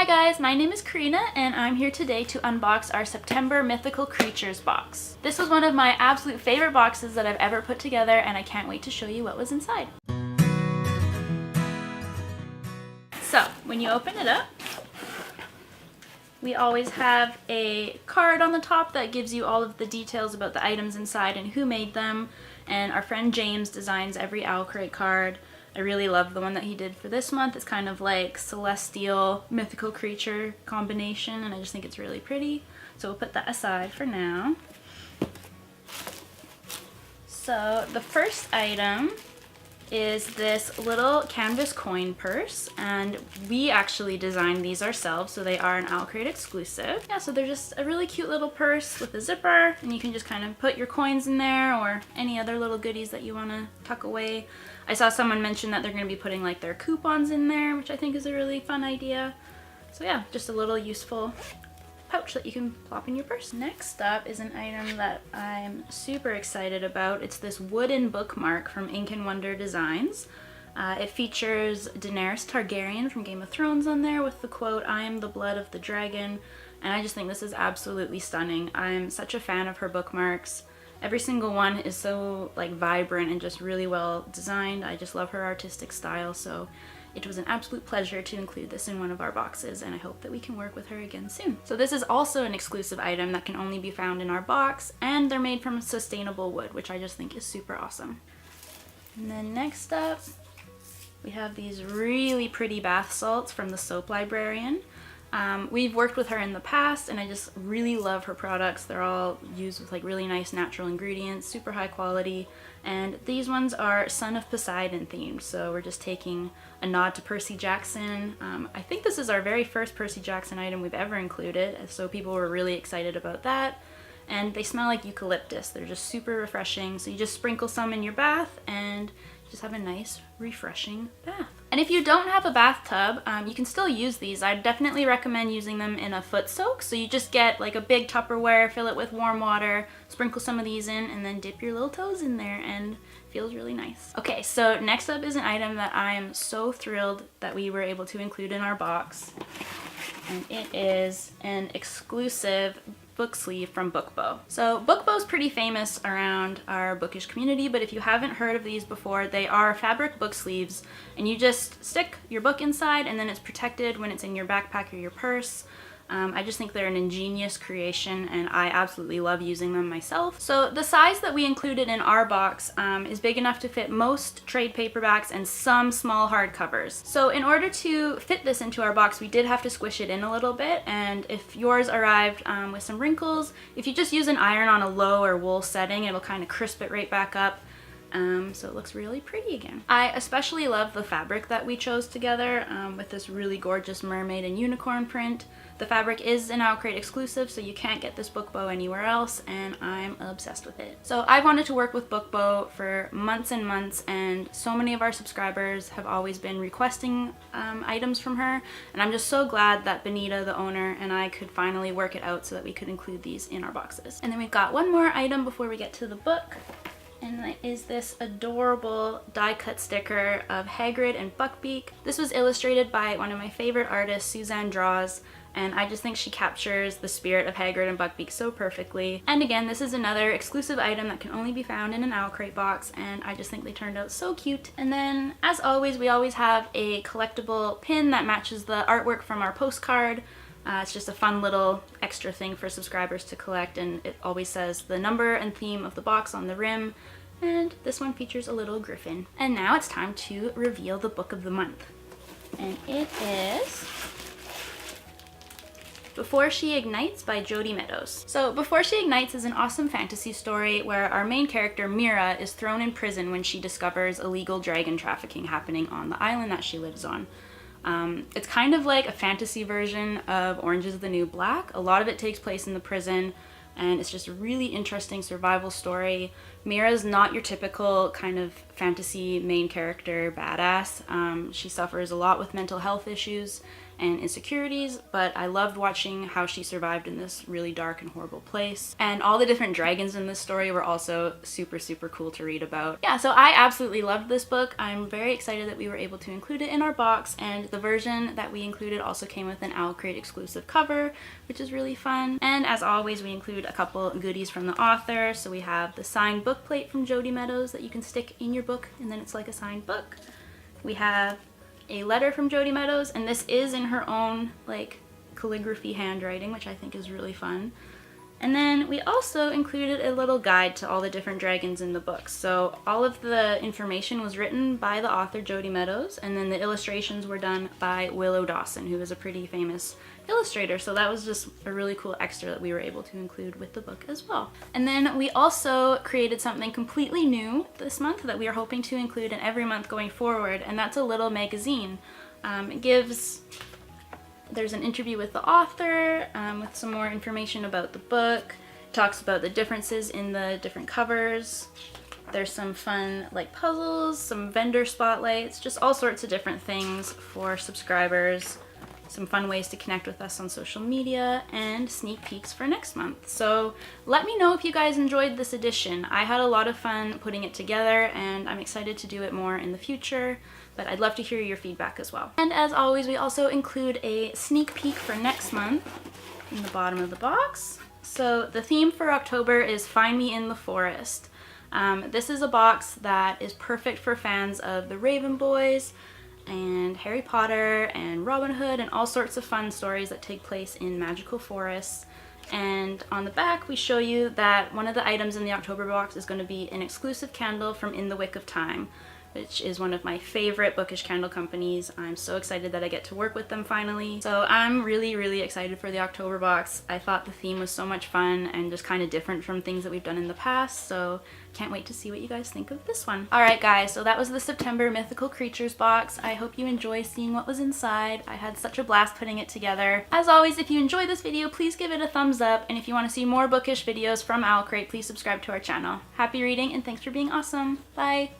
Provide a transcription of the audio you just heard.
Hi guys, my name is Karina and I'm here today to unbox our September Mythical Creatures box. This was one of my absolute favorite boxes that I've ever put together and I can't wait to show you what was inside. So, when you open it up, we always have a card on the top that gives you all of the details about the items inside and who made them, and our friend James designs every OwlCrate card. I really love the one that he did for this month. It's kind of like celestial mythical creature combination and I just think it's really pretty. So we'll put that aside for now. So the first item is this little canvas coin purse, and we actually designed these ourselves, so they are an OwlCrate exclusive. Yeah, so they're just a really cute little purse with a zipper, and you can just kind of put your coins in there or any other little goodies that you want to tuck away. I saw someone mention that they're going to be putting like their coupons in there, which I think is a really fun idea. So yeah, just a little useful pouch that you can plop in your purse. Next up is an item that I'm super excited about. It's this wooden bookmark from Ink and Wonder Designs. It features Daenerys Targaryen from Game of Thrones on there with the quote, "I am the blood of the dragon," and I just think this is absolutely stunning. I'm such a fan of her bookmarks. Every single one is so like vibrant and just really well designed. I just love her artistic style, so it was an absolute pleasure to include this in one of our boxes, and I hope that we can work with her again soon. So this is also an exclusive item that can only be found in our box, and they're made from sustainable wood, which I just think is super awesome. And then next up, we have these really pretty bath salts from the Soap Librarian. We've worked with her in the past and I just really love her products. They're all used with like really nice natural ingredients, super high quality, and these ones are Son of Poseidon themed, so we're just taking a nod to Percy Jackson. I think this is our very first Percy Jackson item we've ever included, so people were really excited about that. And they smell like eucalyptus. They're just super refreshing, so you just sprinkle some in your bath and just have a nice refreshing bath. And if you don't have a bathtub, you can still use these. I'd definitely recommend using them in a foot soak. So you just get like a big Tupperware, fill it with warm water, sprinkle some of these in, and then dip your little toes in there, and it feels really nice. Okay, so next up is an item that I am so thrilled that we were able to include in our box. And it is an exclusive book sleeve from Bookbow. So Bookbow's pretty famous around our bookish community, but if you haven't heard of these before, they are fabric book sleeves, and you just stick your book inside and then it's protected when it's in your backpack or your purse. I just think they're an ingenious creation and I absolutely love using them myself. So the size that we included in our box is big enough to fit most trade paperbacks and some small hardcovers. So in order to fit this into our box, we did have to squish it in a little bit, and if yours arrived with some wrinkles, if you just use an iron on a low or wool setting, it'll kind of crisp it right back up. So it looks really pretty again. I especially love the fabric that we chose together with this really gorgeous mermaid and unicorn print. The fabric is an OwlCrate exclusive, so you can't get this Bookbow anywhere else, and I'm obsessed with it. So I've wanted to work with Bookbow for months and months, and so many of our subscribers have always been requesting items from her, and I'm just so glad that Benita, the owner, and I could finally work it out so that we could include these in our boxes. And then we've got one more item before we get to the book. And that is this adorable die-cut sticker of Hagrid and Buckbeak. This was illustrated by one of my favorite artists, Suzanne Draws, and I just think she captures the spirit of Hagrid and Buckbeak so perfectly. And again, this is another exclusive item that can only be found in an OwlCrate box, and I just think they turned out so cute. And then, as always, we always have a collectible pin that matches the artwork from our postcard. It's just a fun little extra thing for subscribers to collect, and it always says the number and theme of the box on the rim, and this one features a little griffin. And now it's time to reveal the book of the month, and it is Before She Ignites by Jodi Meadows. So Before She Ignites is an awesome fantasy story where our main character Mira is thrown in prison when she discovers illegal dragon trafficking happening on the island that she lives on. It's kind of like a fantasy version of Orange is the New Black. A lot of it takes place in the prison, and it's just a really interesting survival story. Mira's not your typical kind of fantasy main character badass. She suffers a lot with mental health issues, and insecurities, but I loved watching how she survived in this really dark and horrible place. And all the different dragons in this story were also super, super cool to read about. Yeah, so I absolutely loved this book. I'm very excited that we were able to include it in our box, and the version that we included also came with an OwlCrate exclusive cover, which is really fun. And as always, we include a couple goodies from the author. So we have the signed book plate from Jody Meadows that you can stick in your book, and then it's like a signed book. We have a letter from Jody Meadows, and this is in her own like calligraphy handwriting, which I think is really fun. And then we also included a little guide to all the different dragons in the book. So all of the information was written by the author Jody Meadows, and then the illustrations were done by Willow Dawson, who is a pretty famous illustrator. So that was just a really cool extra that we were able to include with the book as well. And then we also created something completely new this month that we are hoping to include in every month going forward, and that's a little magazine. There's an interview with the author with some more information about the book. It talks about the differences in the different covers. There's some fun like puzzles, some vendor spotlights, just all sorts of different things for subscribers. Some fun ways to connect with us on social media, and sneak peeks for next month. So let me know if you guys enjoyed this edition. I had a lot of fun putting it together, and I'm excited to do it more in the future, but I'd love to hear your feedback as well. And as always, we also include a sneak peek for next month in the bottom of the box. So the theme for October is Find Me in the Forest. This is a box that is perfect for fans of the Raven Boys and Harry Potter and Robin Hood and all sorts of fun stories that take place in magical forests. And on the back we show you that one of the items in the October box is going to be an exclusive candle from In the Wick of Time, which is one of my favorite bookish candle companies. I'm so excited that I get to work with them finally. So I'm really, really excited for the October box. I thought the theme was so much fun and just kind of different from things that we've done in the past, so can't wait to see what you guys think of this one. Alright guys, so that was the September Mythical Creatures box. I hope you enjoy seeing what was inside. I had such a blast putting it together. As always, if you enjoyed this video, please give it a thumbs up, and if you want to see more bookish videos from OwlCrate, please subscribe to our channel. Happy reading, and thanks for being awesome. Bye!